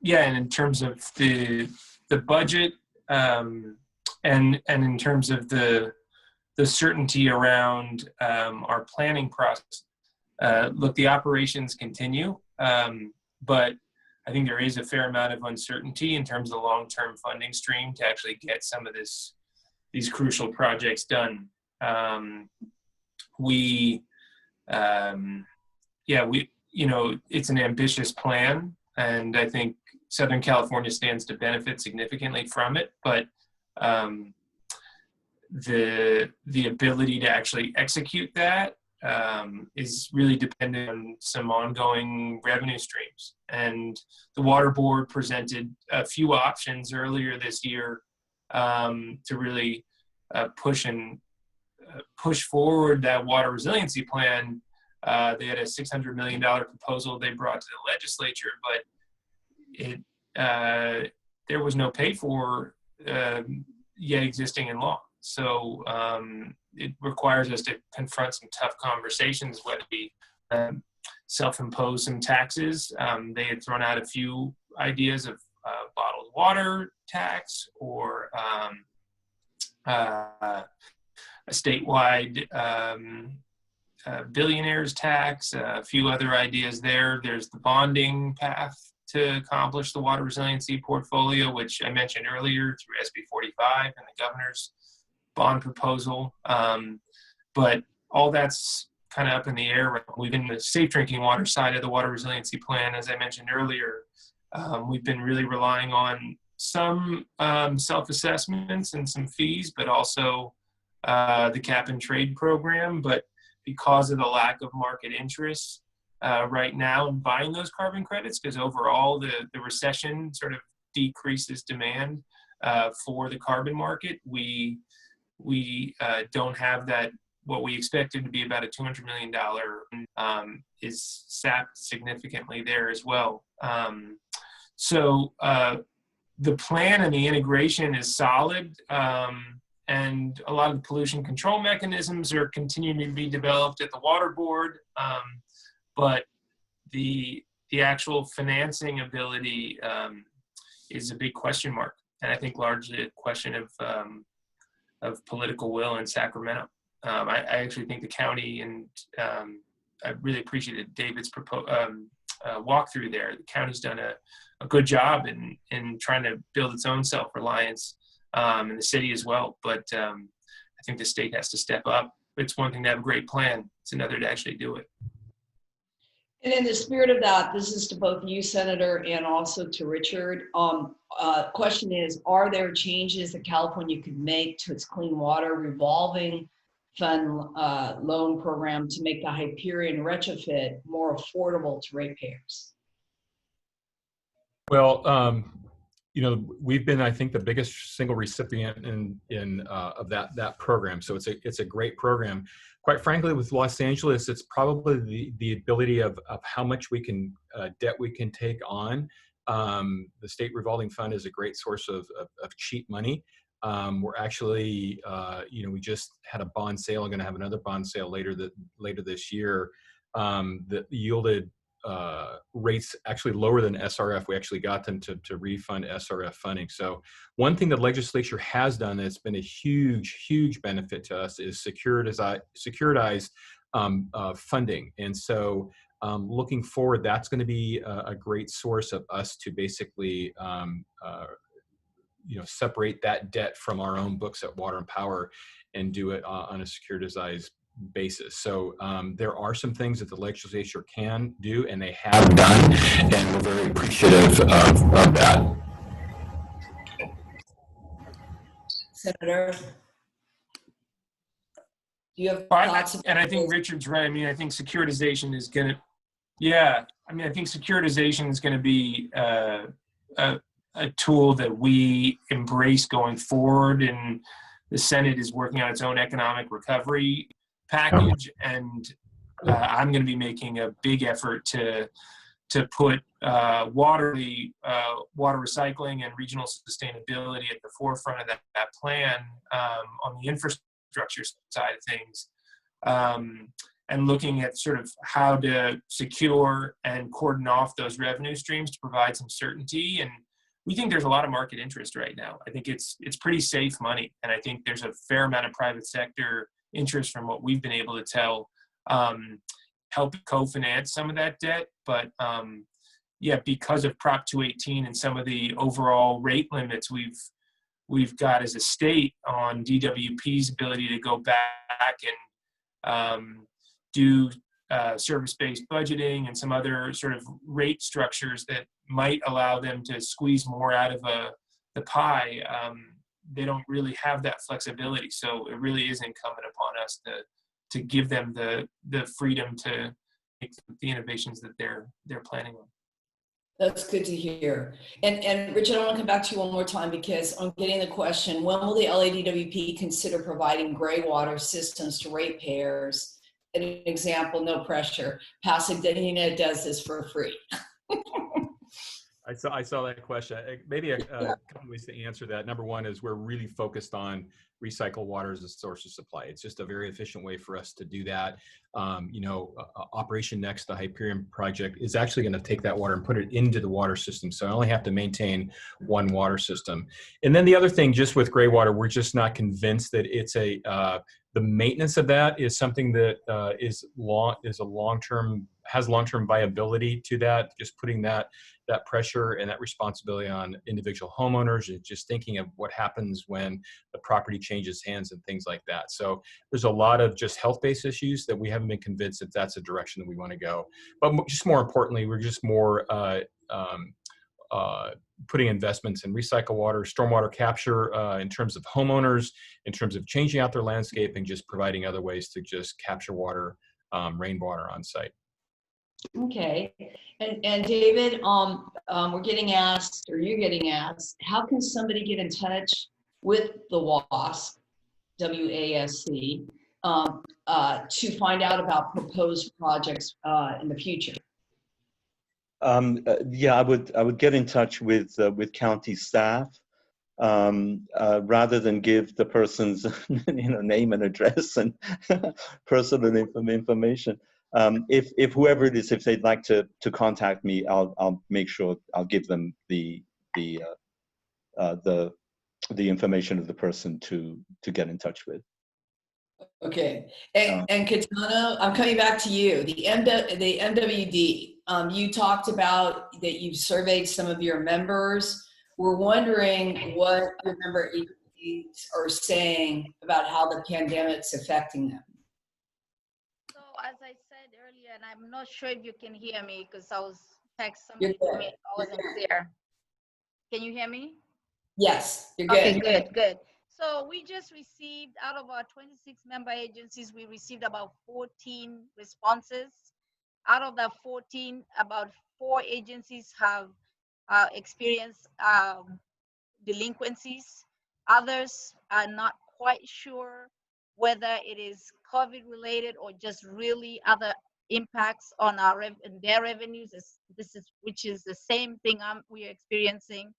Yeah, and in terms of the budget and in terms of the certainty around our planning process, look, the operations continue, but I think there is a fair amount of uncertainty in terms of the long-term funding stream to actually get some of these crucial projects done. It's an ambitious plan, and I think Southern California stands to benefit significantly from it, but the ability to actually execute that is really dependent on some ongoing revenue streams. And the Water Board presented a few options earlier this year to really push forward that water resiliency plan. They had a $600 million proposal they brought to the legislature, but there was no pay for yet existing in law. So it requires us to confront some tough conversations, whether we self-impose some taxes. They had thrown out a few ideas of bottled water tax or a statewide billionaires tax, a few other ideas there. There's the bonding path to accomplish the water resiliency portfolio, which I mentioned earlier through SB 45 and the governor's bond proposal. But all that's kind of up in the air. We've been the safe drinking water side of the water resiliency plan, as I mentioned earlier. We've been really relying on some self-assessments and some fees, but also the cap and trade program. But because of the lack of market interest right now in buying those carbon credits, because overall the recession sort of decreases demand for the carbon market, we don't have that. What we expected to be about a $200 million is sapped significantly there as well. So the plan and the integration is solid, and a lot of the pollution control mechanisms are continuing to be developed at the Water Board, but the actual financing ability is a big question mark, and I think largely a question of political will in Sacramento. I actually think the county, and I really appreciated David's walkthrough there. The county's done a good job in trying to build its own self-reliance, and the city as well. But I think the state has to step up. It's one thing to have a great plan. It's another to actually do it. And in the spirit of that, this is to both you, Senator, and also to Richard. Question is, are there changes that California could make to its clean water revolving fund loan program to make the Hyperion retrofit more affordable to ratepayers? Well, you know, we've been, I think, the biggest single recipient of that program. So it's a great program. Quite frankly, with Los Angeles, it's probably the ability of how much we can debt we can take on. The state revolving fund is a great source of cheap money. We're actually, you know, we just had a bond sale. I'm going to have another bond sale later this year that yielded rates actually lower than SRF. We actually got them to refund SRF funding. So one thing the legislature has done that's been a huge benefit to us is securitized funding. And so looking forward, that's going to be a great source of us to basically you know, separate that debt from our own books at Water and Power and do it on a securitized basis. So there are some things that the legislature can do, and they have done, and we're very appreciative of that. Senator, do you have thoughts? And I think Richard's right. I mean, I think securitization is going to, yeah, I mean, I think securitization is going to be a tool that we embrace going forward, and the Senate is working on its own economic recovery package, and I'm going to be making a big effort to put water recycling and regional sustainability at the forefront of that plan on the infrastructure side of things, and looking at sort of how to secure and cordon off those revenue streams to provide some certainty. And we think there's a lot of market interest right now. I think it's pretty safe money, and I think there's a fair amount of private sector interest from what we've been able to tell, help co-finance some of that debt. But yeah, because of Prop 218 and some of the overall rate limits we've got as a state on DWP's ability to go back and do service-based budgeting and some other sort of rate structures that might allow them to squeeze more out of the pie, they don't really have that flexibility. So it really is incumbent upon us to give them the freedom to make the innovations that they're planning on. That's good to hear. And Richard, I want to come back to you one more time because I'm getting the question, when will the LADWP consider providing gray water systems to ratepayers? An example, no pressure. Pasadena does this for free. I saw that question. Maybe a couple ways to answer that. Number one is we're really focused on recycled water as a source of supply. It's just a very efficient way for us to do that. You know, Operation Next, the Hyperion project, is actually going to take that water and put it into the water system. So I only have to maintain one water system. And then the other thing, just with gray water, we're just not convinced that it's the maintenance of that is something that has long-term viability to that. Just putting that pressure and that responsibility on individual homeowners, and just thinking of what happens when the property changes hands and things like that. So there's a lot of just health-based issues that we haven't been convinced that that's a direction that we want to go. But just more importantly, we're just more putting investments in recycle water, stormwater capture in terms of homeowners, in terms of changing out their landscape, and just providing other ways to just capture water, rainwater on site. Okay, and David, we're getting asked, or you're getting asked, how can somebody get in touch with the WASC, WASC, to find out about proposed projects in the future? Yeah, I would get in touch with county staff rather than give the person's name and address and personal information. If whoever it is, if they'd like to contact me, I'll make sure I'll give them the the information of the person to get in touch with. Okay, and Katano, I'm coming back to you. The MWD, you talked about that you've surveyed some of your members. We're wondering what your member agencies are saying about how the pandemic's affecting them. So as I said earlier, and I'm not sure if you can hear me because I was somebody told me I wasn't clear. Can you hear me? Yes, you're good. Okay, good. So we just received, out of our 26 member agencies, we received about 14 responses. Out of that 14, about 4 agencies have experienced delinquencies. Others are not quite sure whether it is COVID related or just really other impacts on their revenues. Which is the same thing we're experiencing.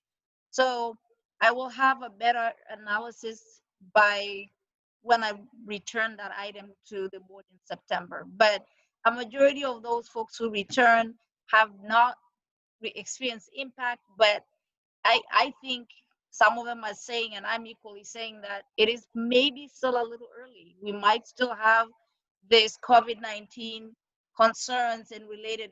So I will have a better analysis by when I return that item to the board in September. But a majority of those folks who return have not experienced impact, but I think some of them are saying, and I'm equally saying, that it is maybe still a little early. We might still have this COVID-19 concerns and related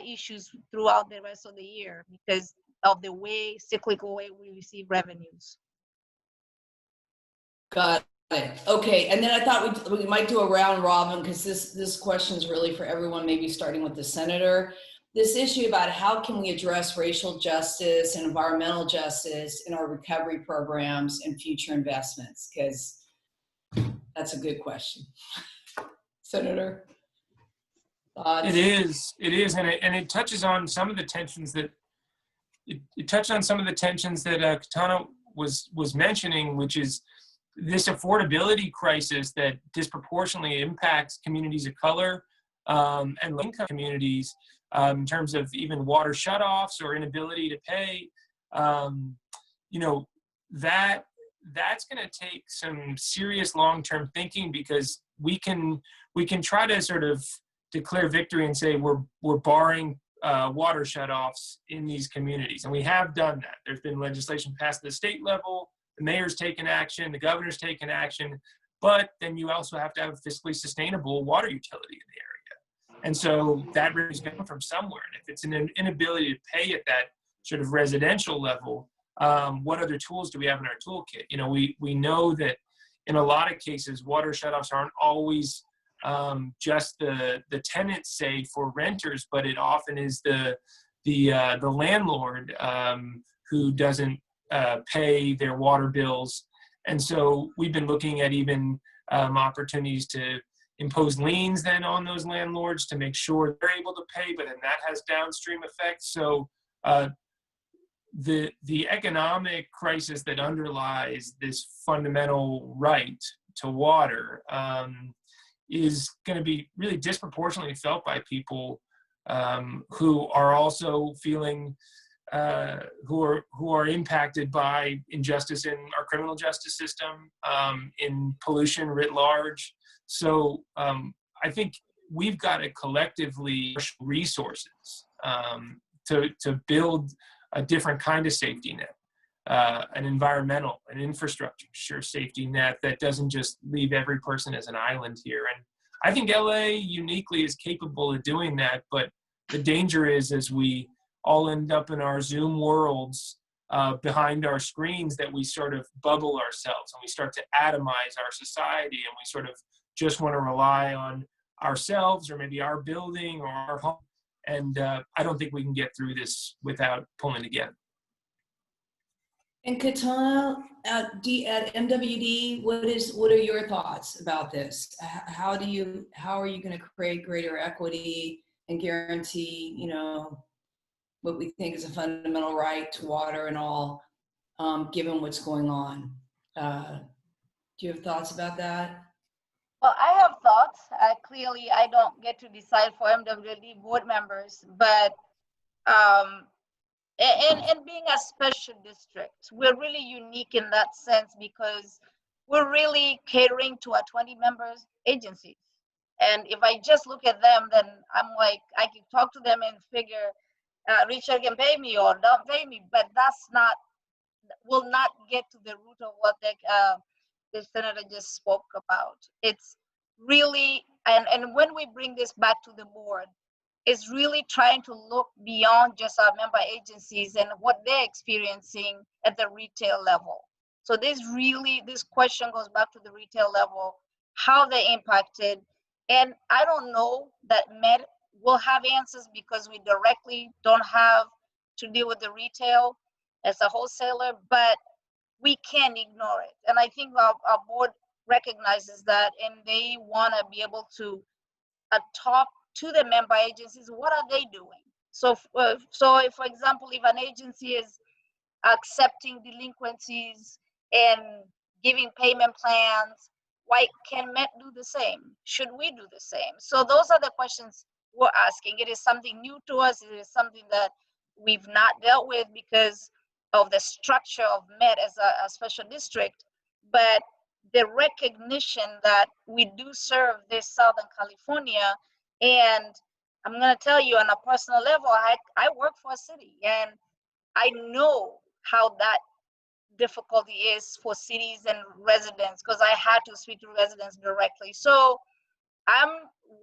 issues throughout the rest of the year because of the cyclical way we receive revenues. Got it. Okay, and then I thought we might do a round robin because this question is really for everyone, maybe starting with the senator. This issue about how can we address racial justice and environmental justice in our recovery programs and future investments, because that's a good question. Senator? Thoughts? It is, and it touches on some of the tensions that it touched on some of the tensions that Katano was mentioning, which is this affordability crisis that disproportionately impacts communities of color and low-income communities in terms of even water shutoffs or inability to pay. You know, that's going to take some serious long-term thinking, because we can try to sort of declare victory and say we're barring water shutoffs in these communities, and we have done that. There's been legislation passed at the state level, the mayor's taken action, the governor's taken action, but then you also have to have a fiscally sustainable water utility in the area. And so that really is going to come from somewhere. And if it's an inability to pay at that sort of residential level, what other tools do we have in our toolkit? You know, we know that in a lot of cases, water shutoffs aren't always just the tenants say for renters, but it often is the landlord who doesn't pay their water bills. And so we've been looking at even opportunities to impose liens then on those landlords to make sure they're able to pay, but then that has downstream effects. So the economic crisis that underlies this fundamental right to water is going to be really disproportionately felt by people who are also feeling who are impacted by injustice in our criminal justice system, in pollution writ large. So I think we've got to collectively resources to build a different kind of safety net, an environmental, an infrastructure safety net that doesn't just leave every person as an island here. And I think LA uniquely is capable of doing that, but the danger is as we all end up in our Zoom worlds behind our screens that we sort of bubble ourselves and we start to atomize our society, and we sort of just want to rely on ourselves or maybe our building or our home. And I don't think we can get through this without pulling together. And Katano, at MWD, what are your thoughts about this? How are you going to create greater equity and guarantee, you know, what we think is a fundamental right to water and all, given what's going on? Do you have thoughts about that? Well, I have thoughts. Clearly, I don't get to decide for MWD board members, but and being a special district, we're really unique in that sense because we're really catering to our 20 members agencies. And if I just look at them, then I'm like, I can talk to them and figure Richard can pay me or don't pay me, but that's not will not get to the root of what the senator just spoke about. It's really, and when we bring this back to the board, it's really trying to look beyond just our member agencies and what they're experiencing at the retail level. So this question goes back to the retail level, how they're impacted. And I don't know that Met will have answers because we directly don't have to deal with the retail as a wholesaler, but we can't ignore it. And I think our board recognizes that, and they want to be able to talk to the member agencies. What are they doing? So if, for example, if an agency is accepting delinquencies and giving payment plans, why can Met do the same? Should we do the same? So those are the questions we're asking. It is something new to us. It is something that we've not dealt with because of the structure of Met as a special district, but the recognition that we do serve this Southern California. And I'm gonna tell you on a personal level, I work for a city, and I know how that difficulty is for cities and residents, because I had to speak to residents directly. So I'm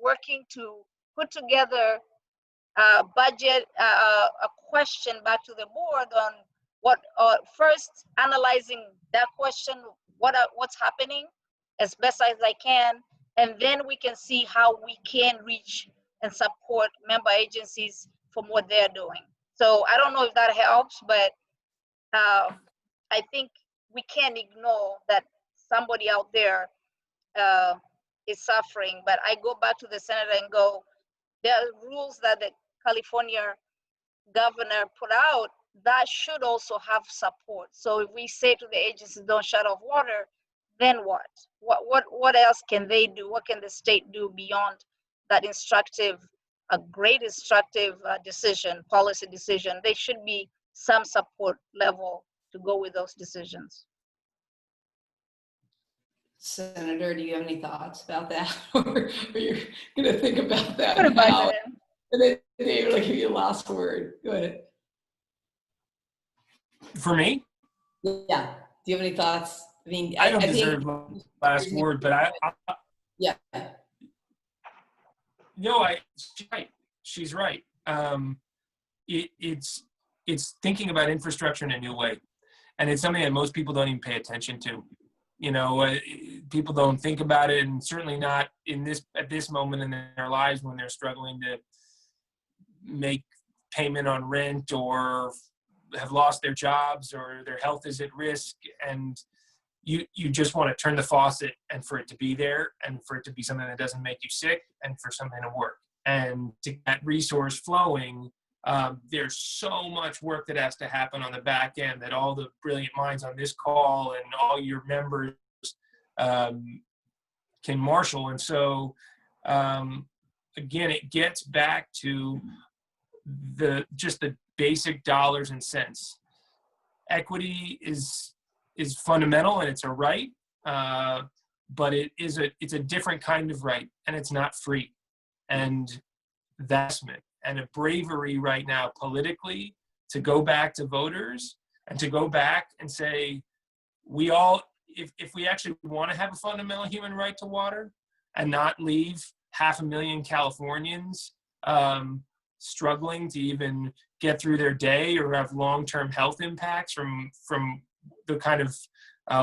working to put together a budget, a question back to the board on what, first analyzing that question, what's happening as best as I can, and then we can see how we can reach and support member agencies from what they're doing. So I don't know if that helps, but I think we can't ignore that somebody out there is suffering. But I go back to the senator and go, there are rules that the California governor put out that should also have support. So if we say to the agencies, don't shut off water, then what? What else can they do? What can the state do beyond that a great instructive decision, policy decision? There should be some support level to go with those decisions. Senator, do you have any thoughts about that? Or you're going to think about that Put it back now? in. And then David will give you a last word. Go ahead. For me? Yeah. Do you have any thoughts? I mean, I don't think deserve the last word, but yeah. No, she's right. She's right. It's thinking about infrastructure in a new way, and it's something that most people don't even pay attention to. You know, people don't think about it, and certainly not at this moment in their lives when they're struggling to make payment on rent or have lost their jobs or their health is at risk, and you just want to turn the faucet and for it to be there and for it to be something that doesn't make you sick and for something to work. And to get that resource flowing, there's so much work that has to happen on the back end that all the brilliant minds on this call and all your members can marshal. And so, again, it gets back to just the basic dollars and cents. Equity is fundamental and it's a right, but it's a different kind of right, and it's not free. And that's it. And a bravery right now politically to go back to voters and to go back and say, if we actually want to have a fundamental human right to water and not leave 500,000 Californians struggling to even get through their day or have long-term health impacts from the kind of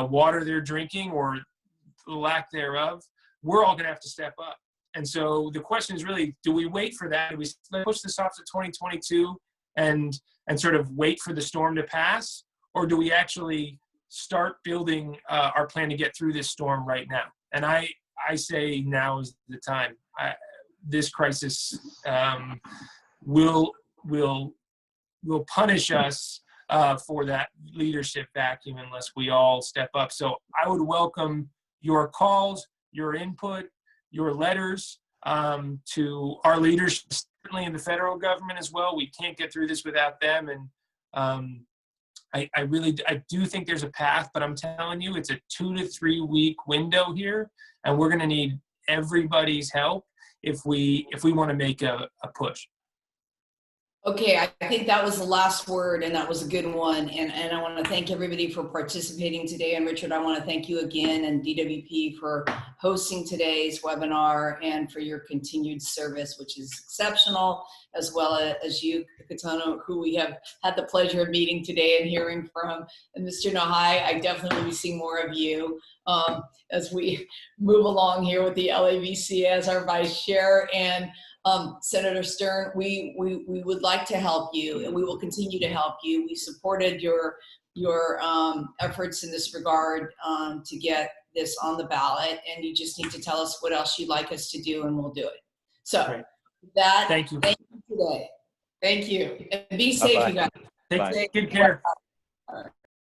water they're drinking or the lack thereof, we're all going to have to step up. And so the question is really, do we wait for that? Do we push this off to 2022 and sort of wait for the storm to pass? Or do we actually start building our plan to get through this storm right now? And I say now is the time. This crisis will punish us for that leadership vacuum unless we all step up. So I would welcome your calls, your input, your letters to our leaders, certainly in the federal government as well. We can't get through this without them. And I do think there's a path, but I'm telling you, it's a 2 to 3 week window here, and we're going to need everybody's help if we want to make a push. Okay, I think that was the last word, and that was a good one. And I want to thank everybody for participating today. And Richard, I want to thank you again and DWP for hosting today's webinar and for your continued service, which is exceptional, as well as you, Katano, who we have had the pleasure of meeting today and hearing from. And Mr. Nahai, I definitely will be seeing more of you as we move along here with the LAVC as our vice chair. And Senator Stern, we would like to help you, and we will continue to help you. We supported your efforts in this regard to get this on the ballot, and you just need to tell us what else you'd like us to do, and we'll do it. So Great. that, Thank you. thank you today. Thank you, and be safe, Bye-bye. you guys. Bye. Take good care. All right.